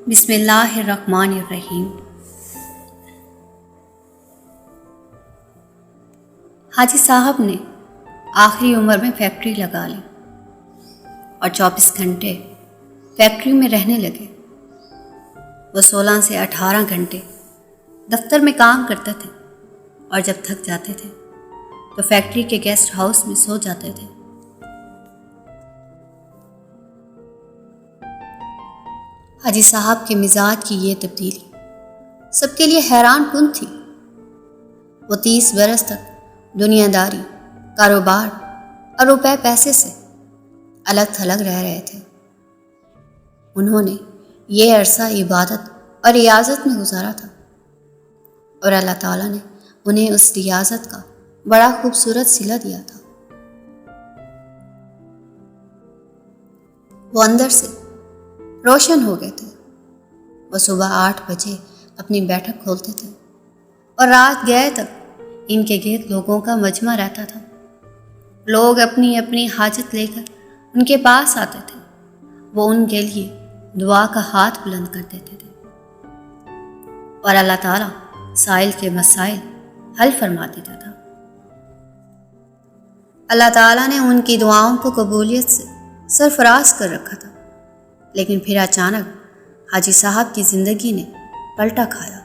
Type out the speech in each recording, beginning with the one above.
بسم اللہ الرحمن الرحیم۔ حاجی صاحب نے آخری عمر میں فیکٹری لگا لی اور 24 گھنٹے فیکٹری میں رہنے لگے۔ وہ 16 سے 18 گھنٹے دفتر میں کام کرتے تھے اور جب تھک جاتے تھے تو فیکٹری کے گیسٹ ہاؤس میں سو جاتے تھے۔ حاجی صاحب کے مزاج کی یہ تبدیلی سب کے لیے حیران کن تھی۔ وہ 30 برس تک دنیا داری، کاروبار اور روپے پیسے سے الگ تھلگ رہ رہے تھے۔ انہوں نے یہ عرصہ عبادت اور ریاضت میں گزارا تھا اور اللہ تعالیٰ نے انہیں اس ریاضت کا بڑا خوبصورت صلہ دیا تھا۔ وہ اندر سے روشن ہو گئے تھے۔ وہ صبح 8 بجے اپنی بیٹھک کھولتے تھے اور رات گئے تک ان کے گرد لوگوں کا مجمع رہتا تھا۔ لوگ اپنی اپنی حاجت لے کر ان کے پاس آتے تھے۔ وہ ان کے لیے دعا کا ہاتھ بلند کر دیتے تھے اور اللہ تعالیٰ سائل کے مسائل حل فرما دیتا تھا۔ اللہ تعالیٰ نے ان کی دعاؤں کو قبولیت سے سرفراز کر رکھا تھا، لیکن پھر اچانک حاجی صاحب کی زندگی نے پلٹا کھایا۔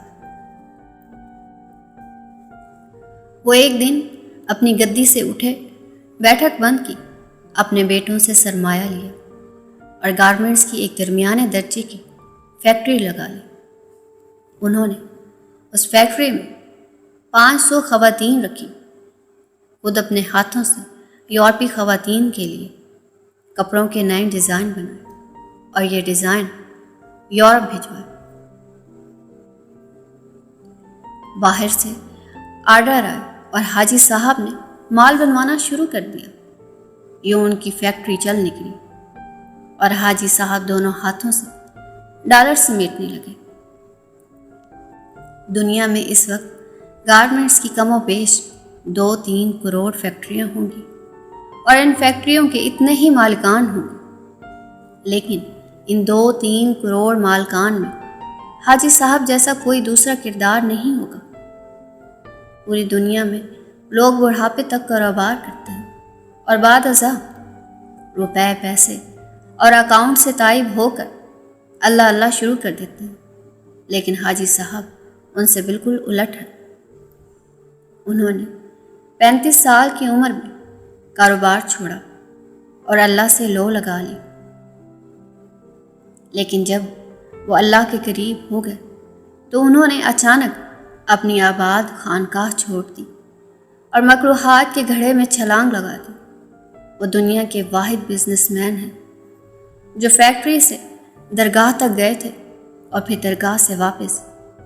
وہ ایک دن اپنی گدی سے اٹھے، بیٹھک بند کی، اپنے بیٹوں سے سرمایہ لیا اور گارمنٹس کی ایک درمیانے درجے کی فیکٹری لگا لی۔ انہوں نے اس فیکٹری میں 500 خواتین رکھی۔ خود اپنے ہاتھوں سے یورپی خواتین کے لیے کپڑوں کے نئے ڈیزائن بنائے اور یہ ڈیزائن یورپ بھجوائے۔ باہر سے آرڈر آئے اور حاجی صاحب نے مال بنوانا شروع کر دیا۔ یوں ان کی فیکٹری چل نکلی اور حاجی صاحب دونوں ہاتھوں سے ڈالر سمیٹنے لگے۔ دنیا میں اس وقت گارمنٹس کی کم و بیش 2-3 کروڑ فیکٹریاں ہوں گی اور ان فیکٹریوں کے اتنے ہی مالکان ہوں گے، لیکن ان 2-3 کروڑ مالکان میں حاجی صاحب جیسا کوئی دوسرا کردار نہیں ہوگا۔ پوری دنیا میں لوگ بڑھاپے تک کاروبار کرتے ہیں اور بعد ازاں روپے پیسے اور اکاؤنٹ سے تائب ہو کر اللہ اللہ شروع کر دیتے ہیں، لیکن حاجی صاحب ان سے بالکل الٹ ہے۔ انہوں نے 35 سال کی عمر میں کاروبار چھوڑا اور اللہ سے لو لگا لی، لیکن جب وہ اللہ کے قریب ہو گئے تو انہوں نے اچانک اپنی آباد خانقاہ چھوڑ دی اور مکروہات کے گڑھے میں چھلانگ لگا دی۔ وہ دنیا کے واحد بزنس مین ہیں جو فیکٹری سے درگاہ تک گئے تھے اور پھر درگاہ سے واپس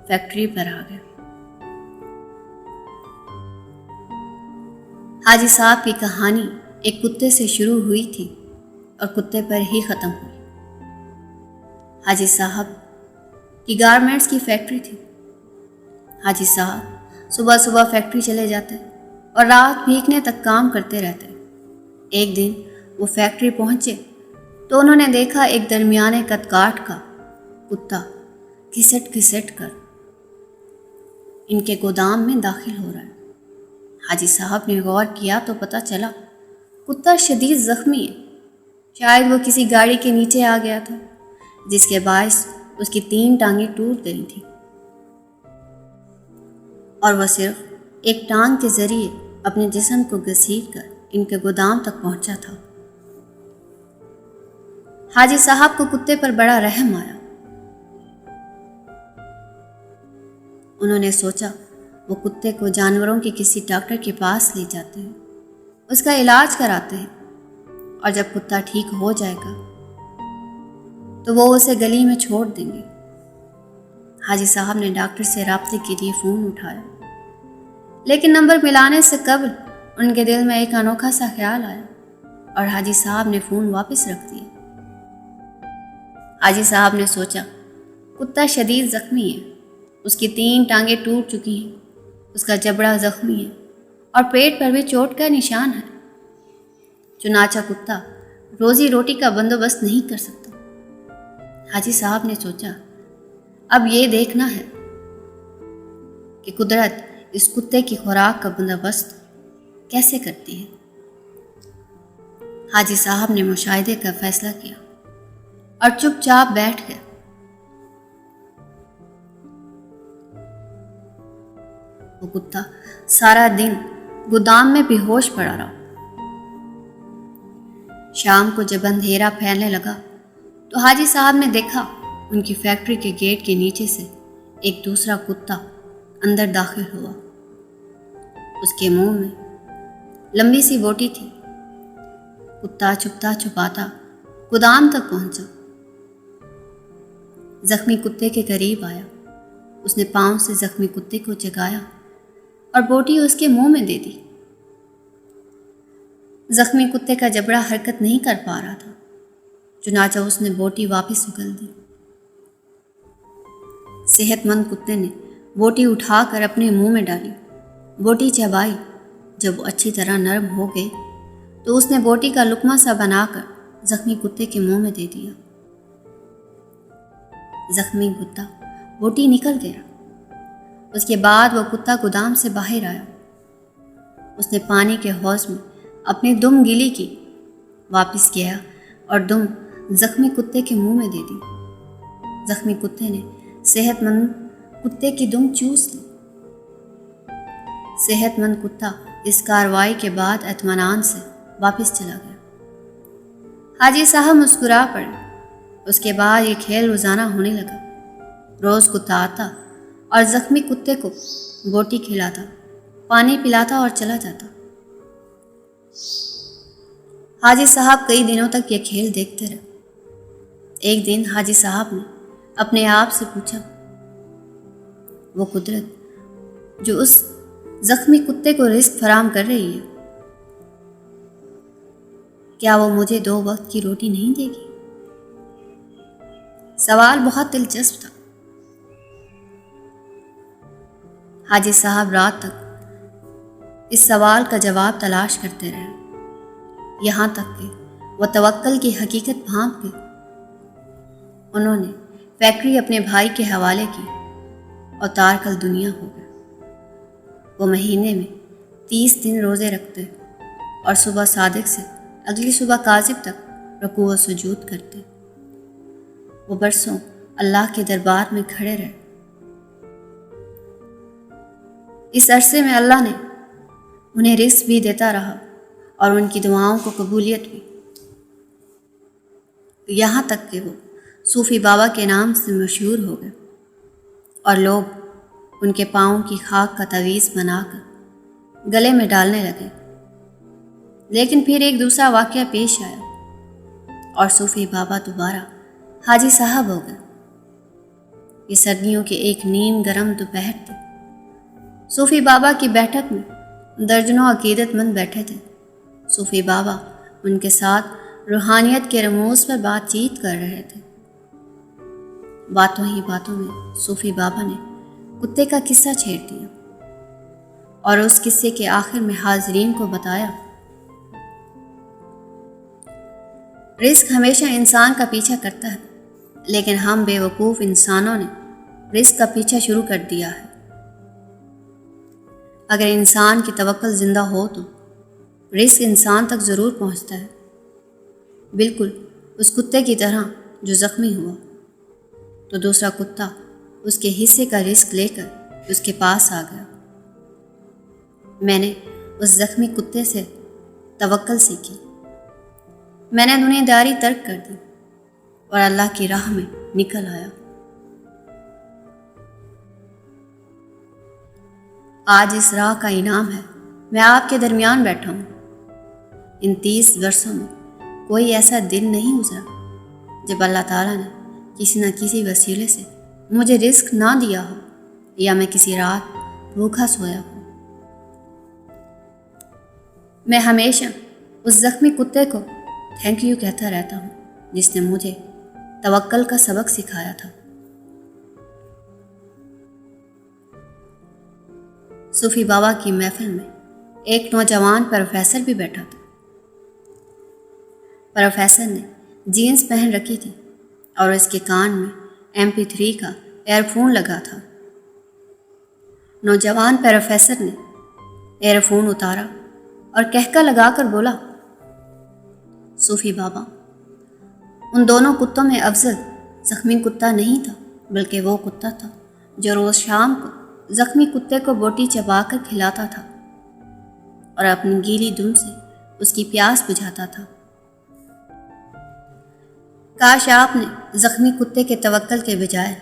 فیکٹری پر آ گئے۔ حاجی صاحب کی کہانی ایک کتے سے شروع ہوئی تھی اور کتے پر ہی ختم ہوئی۔ حاجی صاحب کی گارمنٹس کی فیکٹری تھی۔ حاجی صاحب صبح صبح فیکٹری چلے جاتے اور رات بھیگنے تک کام کرتے رہتے۔ ایک دن وہ فیکٹری پہنچے تو انہوں نے دیکھا ایک درمیانے قد کاٹ کا کتا گھسٹ گھسٹ کر ان کے گودام میں داخل ہو رہا ہے۔ حاجی صاحب نے غور کیا تو پتہ چلا کتا شدید زخمی ہے۔ شاید وہ کسی گاڑی کے نیچے آ گیا تھا جس کے باعث اس کی 3 ٹانگیں ٹوٹ گئی تھیں اور وہ صرف ایک ٹانگ کے ذریعے اپنے جسم کو گھسیٹ کر ان کے گودام تک پہنچا تھا۔ حاجی صاحب کو کتے پر بڑا رحم آیا۔ انہوں نے سوچا وہ کتے کو جانوروں کے کسی ڈاکٹر کے پاس لے جاتے ہیں، اس کا علاج کراتے ہیں اور جب کتا ٹھیک ہو جائے گا تو وہ اسے گلی میں چھوڑ دیں گے۔ حاجی صاحب نے ڈاکٹر سے رابطے کے لیے فون اٹھایا، لیکن نمبر ملانے سے قبل ان کے دل میں ایک انوکھا سا خیال آیا اور حاجی صاحب نے فون واپس رکھ دیا۔ حاجی صاحب نے سوچا کتا شدید زخمی ہے، اس کی 3 ٹانگیں ٹوٹ چکی ہیں، اس کا جبڑا زخمی ہے اور پیٹ پر بھی چوٹ کا نشان ہے۔ چنانچہ کتا روزی روٹی کا بندوبست نہیں کر سکتا۔ حاجی صاحب نے سوچا اب یہ دیکھنا ہے کہ قدرت اس کتے کی خوراک کا بندوبست کیسے کرتی ہے۔ حاجی صاحب نے مشاہدے کا فیصلہ کیا اور چپ چاپ بیٹھ گئے۔ وہ کتا سارا دن گودام میں بے ہوش پڑا رہا۔ شام کو جب اندھیرا پھیلنے لگا تو حاجی صاحب نے دیکھا ان کی فیکٹری کے گیٹ کے نیچے سے ایک دوسرا کتا اندر داخل ہوا۔ اس کے منہ میں لمبی سی بوٹی تھی۔ کتا چھپتا چھپاتا گودام تک پہنچا، زخمی کتے کے قریب آیا۔ اس نے پاؤں سے زخمی کتے کو جگایا اور بوٹی اس کے منہ میں دے دی۔ زخمی کتے کا جبڑا حرکت نہیں کر پا رہا تھا، چنانچہ اس نے بوٹی واپس اگل دی۔ صحت مند کتے نے بوٹی اٹھا کر اپنے منہ میں ڈالی، بوٹی چبائی۔ جب وہ اچھی طرح نرم ہو گئی تو اس نے بوٹی کا لقمہ سا بنا کر زخمی کتے کے منہ میں دے دیا۔ زخمی کتا بوٹی نکل گیا۔ اس کے بعد وہ کتا گودام سے باہر آیا۔ اس نے پانی کے حوض میں اپنی دم گیلی کی، واپس گیا اور دم زخمی کتے کے منہ میں دے دی۔ زخمی کتے نے صحت مند کتے کی دم چوس لی۔ صحت مند کتا اس کارروائی کے بعد اطمینان سے واپس چلا گیا۔ حاجی صاحب مسکرا پڑے۔ اس کے بعد یہ کھیل روزانہ ہونے لگا۔ روز کتا آتا اور زخمی کتے کو بوٹی کھلاتا، پانی پلاتا اور چلا جاتا۔ حاجی صاحب کئی دنوں تک یہ کھیل دیکھتے رہے۔ ایک دن حاجی صاحب نے اپنے آپ سے پوچھا، وہ قدرت جو اس زخمی کتے کو رزق فراہم کر رہی ہے، کیا وہ مجھے 2 وقت کی روٹی نہیں دے گی؟ سوال بہت دلچسپ تھا۔ حاجی صاحب رات تک اس سوال کا جواب تلاش کرتے رہے، یہاں تک کہ وہ توکل کی حقیقت بھانپ گئے۔ انہوں نے فیکٹری اپنے بھائی کے حوالے کی اور تارکل دنیا ہو گئے۔ وہ مہینے میں 30 دن روزے رکھتے اور صبح صادق سے اگلی صبح کاذب تک رکوع و سجود کرتے۔ وہ برسوں اللہ کے دربار میں کھڑے رہے۔ اس عرصے میں اللہ نے انہیں رزق بھی دیتا رہا اور ان کی دعاؤں کو قبولیت بھی، یہاں تک کہ وہ صوفی بابا کے نام سے مشہور ہو گئے اور لوگ ان کے پاؤں کی خاک کا تعویذ بنا کر گلے میں ڈالنے لگے۔ لیکن پھر ایک دوسرا واقعہ پیش آیا اور صوفی بابا دوبارہ حاجی صاحب ہو گئے۔ یہ سردیوں کے ایک نیم گرم دوپہر تھی۔ صوفی بابا کی بیٹھک میں درجنوں عقیدت مند بیٹھے تھے۔ صوفی بابا ان کے ساتھ روحانیت کے رموز پر بات چیت کر رہے تھے۔ باتوں ہی باتوں میں صوفی بابا نے کتے کا قصہ چھیڑ دیا اور اس قصے کے آخر میں حاضرین کو بتایا، رزق ہمیشہ انسان کا پیچھا کرتا ہے، لیکن ہم بے وقوف انسانوں نے رزق کا پیچھا شروع کر دیا ہے۔ اگر انسان کی توکل زندہ ہو تو رزق انسان تک ضرور پہنچتا ہے، بالکل اس کتے کی طرح جو زخمی ہوا تو دوسرا کتا اس کے حصے کا رزق لے کر اس کے پاس آ گیا۔ میں نے اس زخمی کتے سے توکل سیکھی۔ میں نے دنیا داری ترک کر دی اور اللہ کی راہ میں نکل آیا۔ آج اس راہ کا انعام ہے، میں آپ کے درمیان بیٹھا ہوں۔ ان 30 برسوں میں کوئی ایسا دن نہیں گزرا جب اللہ تعالیٰ نے کسی نہ کسی وسیلے سے مجھے رزق نہ دیا ہو یا میں کسی رات بھوکا سویا ہوں۔ میں ہمیشہ اس زخمی کتے کو تھینک یو کہتا رہتا ہوں جس نے مجھے توکل کا سبق سکھایا تھا۔ صوفی بابا کی محفل میں ایک نوجوان پروفیسر بھی بیٹھا تھا۔ پروفیسر نے جینز پہن رکھی تھی اور اس کے کان میں MP3 کا ایئر فون لگا تھا۔ نوجوان پروفیسر نے ایئر فون اتارا اور کہکا لگا کر بولا، صوفی بابا، ان دونوں کتوں میں افضل زخمی کتا نہیں تھا، بلکہ وہ کتا تھا جو روز شام کو زخمی کتے کو بوٹی چبا کر کھلاتا تھا اور اپنی گیلی دم سے اس کی پیاس بجھاتا تھا۔ کاش آپ نے زخمی کتے کے توکل کے بجائے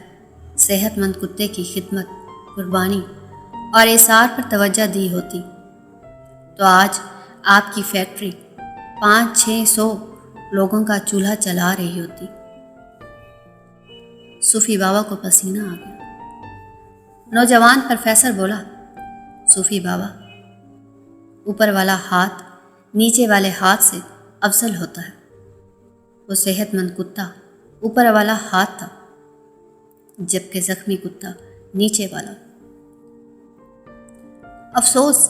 صحت مند کتے کی خدمت، قربانی اور ایثار پر توجہ دی ہوتی تو آج آپ کی فیکٹری 500-600 لوگوں کا چولہا چلا رہی ہوتی۔ صوفی بابا کو پسینہ آ گیا۔ نوجوان پروفیسر بولا، صوفی بابا، اوپر والا ہاتھ نیچے والے ہاتھ سے افضل ہوتا ہے۔ وہ صحت مند کتا اوپر والا ہاتھ تھا، جبکہ زخمی کتا نیچے والا۔ افسوس،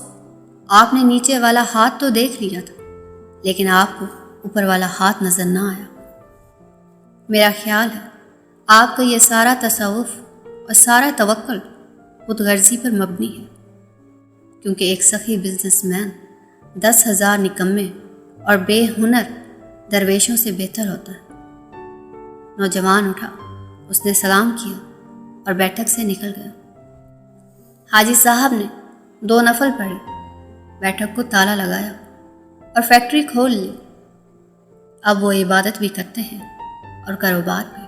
آپ نے نیچے والا ہاتھ تو دیکھ لیا تھا، لیکن آپ کو اوپر والا ہاتھ نظر نہ آیا۔ میرا خیال ہے آپ کا یہ سارا تصوف اور سارا توکل خود غرضی پر مبنی ہے، کیونکہ ایک سخی بزنس مین 10,000 نکمے اور بے ہنر درویشوں سے بہتر ہوتا ہے۔ نوجوان اٹھا، اس نے سلام کیا اور بیٹھک سے نکل گیا۔ حاجی صاحب نے 2 نفل پڑھے، بیٹھک کو تالا لگایا اور فیکٹری کھول لی۔ اب وہ عبادت بھی کرتے ہیں اور کاروبار بھی۔